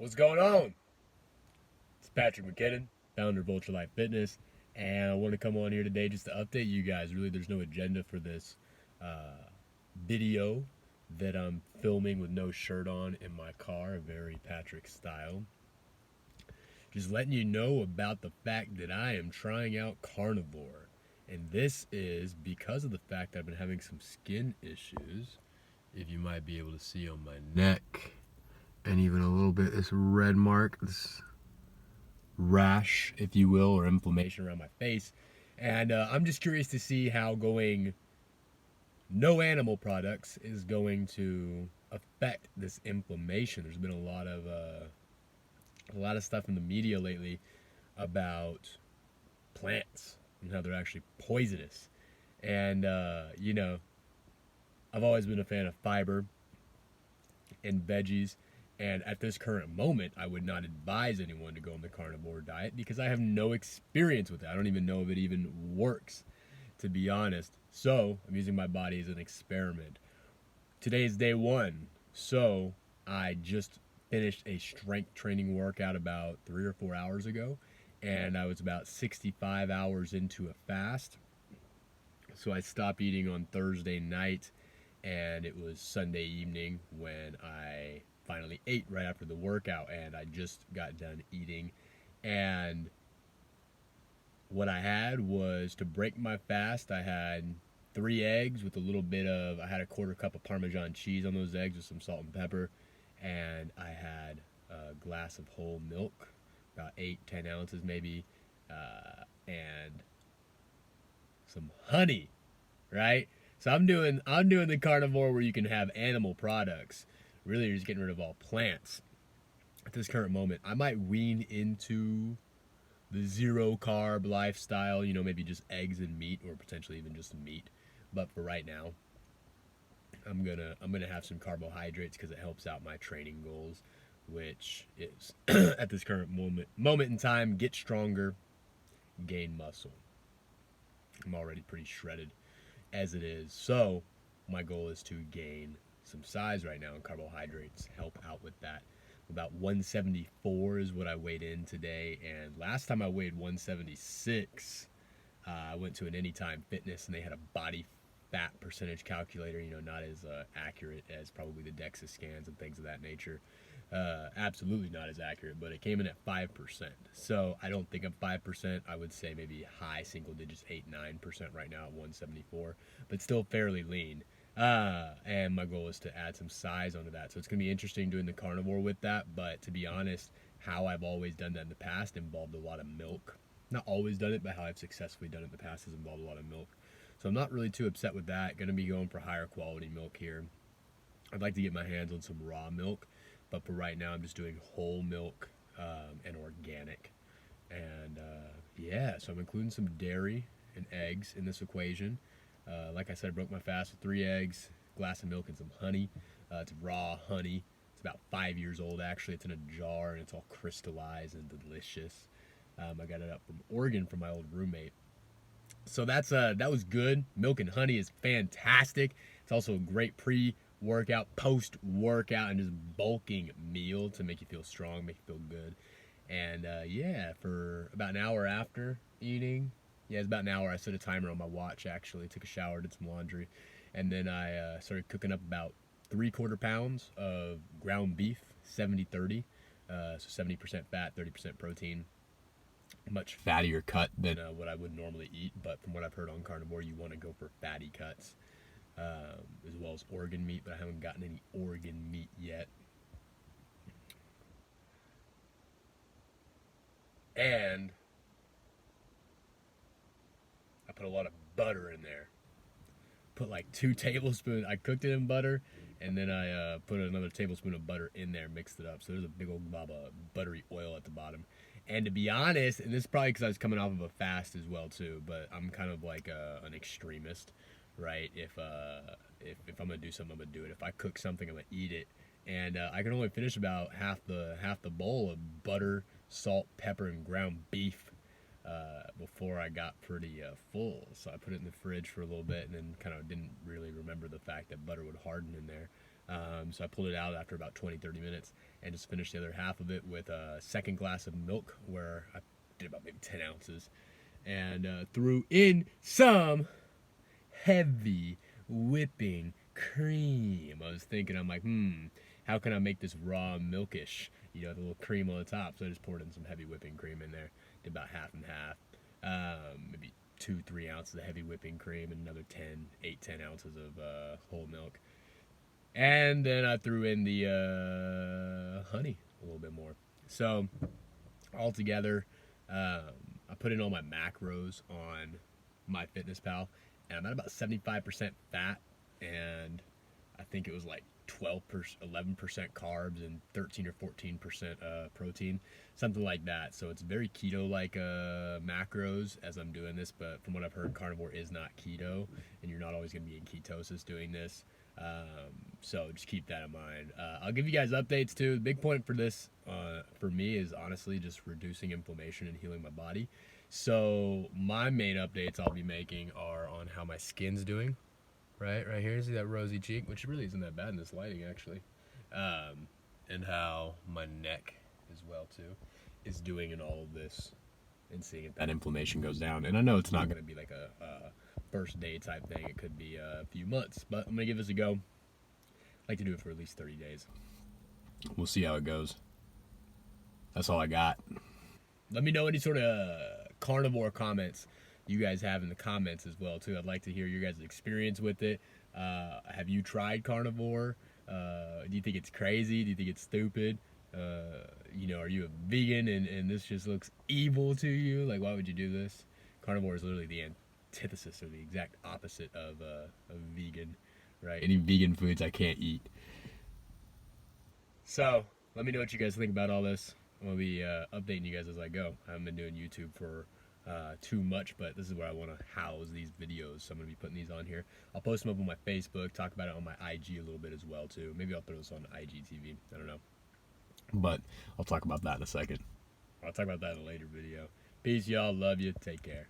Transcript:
What's going on? It's Patrick McKinnon, founder of Ultralife Fitness, and I want to come on here today just to update you guys. Really, there's no agenda for this uh, video that I'm filming with no shirt on in my car, very Patrick style. Just letting you know about the fact that I am trying out carnivore. And this is because of the fact I've been having some skin issues. If you might be able to see on my neck, and even a little bit this red mark, this rash, if you will, or inflammation around my face. And I'm just curious to see how going no animal products is going to affect this inflammation. There's been a lot of stuff in the media lately about plants and how they're actually poisonous. And I've always been a fan of fiber and veggies. And at this current moment, I would not advise anyone to go on the carnivore diet because I have no experience with it. I don't even know if it even works, to be honest. So I'm using my body as an experiment. Today is day one. So I just finished a strength training workout about 3 or 4 hours ago. And I was about 65 hours into a fast. So I stopped eating on Thursday night. And it was Sunday evening when I finally ate right after the workout, and I just got done eating. And what I had was, to break my fast, I had 3 eggs with a little bit of, I had a quarter cup of Parmesan cheese on those eggs with some salt and pepper, and I had a glass of whole milk, about 8-10 ounces maybe, and some honey, right? So I'm doing the carnivore where you can have animal products. Really, you're just getting rid of all plants. At this current moment, I might wean into the zero carb lifestyle. Maybe just eggs and meat, or potentially even just meat. But for right now, I'm gonna have some carbohydrates because it helps out my training goals, which is at this current moment in time, get stronger, gain muscle. I'm already pretty shredded as it is. So my goal is to gain some size right now, and carbohydrates help out with that. About 174 is what I weighed in today, and last time I weighed 176. I went to an Anytime Fitness, and they had a body fat percentage calculator, not as accurate as probably the DEXA scans and things of that nature. Absolutely not as accurate, but it came in at 5%. So I don't think I'm 5%. I would say maybe high single digits, 8-9% right now at 174, but still fairly lean. And my goal is to add some size onto that. So it's going to be interesting doing the carnivore with that. But to be honest, how I've always done that in the past involved a lot of milk. Not always done it, but how I've successfully done it in the past has involved a lot of milk. So I'm not really too upset with that. Going to be going for higher quality milk here. I'd like to get my hands on some raw milk, but for right now I'm just doing whole milk and organic. And yeah, so I'm including some dairy and eggs in this equation. Like I said, I broke my fast with 3 eggs, glass of milk, and some honey. It's raw honey. It's about 5 years old, actually. It's in a jar, and it's all crystallized and delicious. I got it up from Oregon from my old roommate. So that was good. Milk and honey is fantastic. It's also a great pre-workout, post-workout, and just bulking meal to make you feel strong, make you feel good. And yeah, for about an hour after eating, yeah, it's about an hour. I set a timer on my watch, actually. Took a shower, did some laundry, and then I started cooking up about 3/4 pounds of ground beef, 70-30. So 70% fat, 30% protein. Much fattier cut than what I would normally eat, but from what I've heard on carnivore, you want to go for fatty cuts, as well as organ meat, but I haven't gotten any organ meat yet. And I put a lot of butter in there. Put like 2 tablespoons. I cooked it in butter, and then I put another tablespoon of butter in there, mixed it up. So there's a big old glob of buttery oil at the bottom. And to be honest, and this is probably because I was coming off of a fast as well too, but I'm kind of like an extremist, right? If I'm gonna do something, I'm gonna do it. If I cook something, I'm gonna eat it. And I can only finish about half the bowl of butter, salt, pepper, and ground beef before I got pretty full. So I put it in the fridge for a little bit, and then kind of didn't really remember the fact that butter would harden in there. So I pulled it out after about 20-30 minutes and just finished the other half of it with a second glass of milk, where I did about maybe 10 ounces, and threw in some heavy whipping cream. I was thinking, I'm like, how can I make this raw milkish? You know, the little cream on the top. So I just poured in some heavy whipping cream in there. Did about half and half. Maybe 2-3 ounces of heavy whipping cream and another 8-10 ounces of whole milk. And then I threw in the honey a little bit more. So altogether, I put in all my macros on MyFitnessPal, and I'm at about 75% fat, and I think it was like 11% carbs and 13 or 14% protein, something like that. So it's very keto-like macros as I'm doing this, but from what I've heard, carnivore is not keto, and you're not always going to be in ketosis doing this. So just keep that in mind. I'll give you guys updates too. The big point for this, for me, is honestly just reducing inflammation and healing my body. So my main updates I'll be making are on how my skin's doing. Right here, see that rosy cheek, which really isn't that bad in this lighting actually, and how my neck as well too is doing in all of this, and seeing if that inflammation goes down. And I know it's not going to be like a first day type thing. It could be a few months, but I'm gonna give this a go. I like to do it for at least 30 days. We'll see how it goes. That's all I got. Let me know any sort of carnivore comments you guys have in the comments as well too. I'd like to hear your guys' experience with it. Have you tried carnivore? Do you think it's crazy? Do you think it's stupid? You know, are you a vegan and this just looks evil to you? Like, why would you do this? Carnivore is literally the antithesis or the exact opposite of vegan, right? Any vegan foods I can't eat. So let me know what you guys think about all this. I'm gonna be updating you guys as I go. I haven't been doing YouTube for too much, but this is where I want to house these videos, so I'm gonna be putting these on here. I'll post them up on my Facebook, talk about it on my IG a little bit as well too. Maybe I'll throw this on IGTV, I don't know, but I'll talk about that in a second. I'll talk about that in a later video. Peace, y'all. Love you. Take care.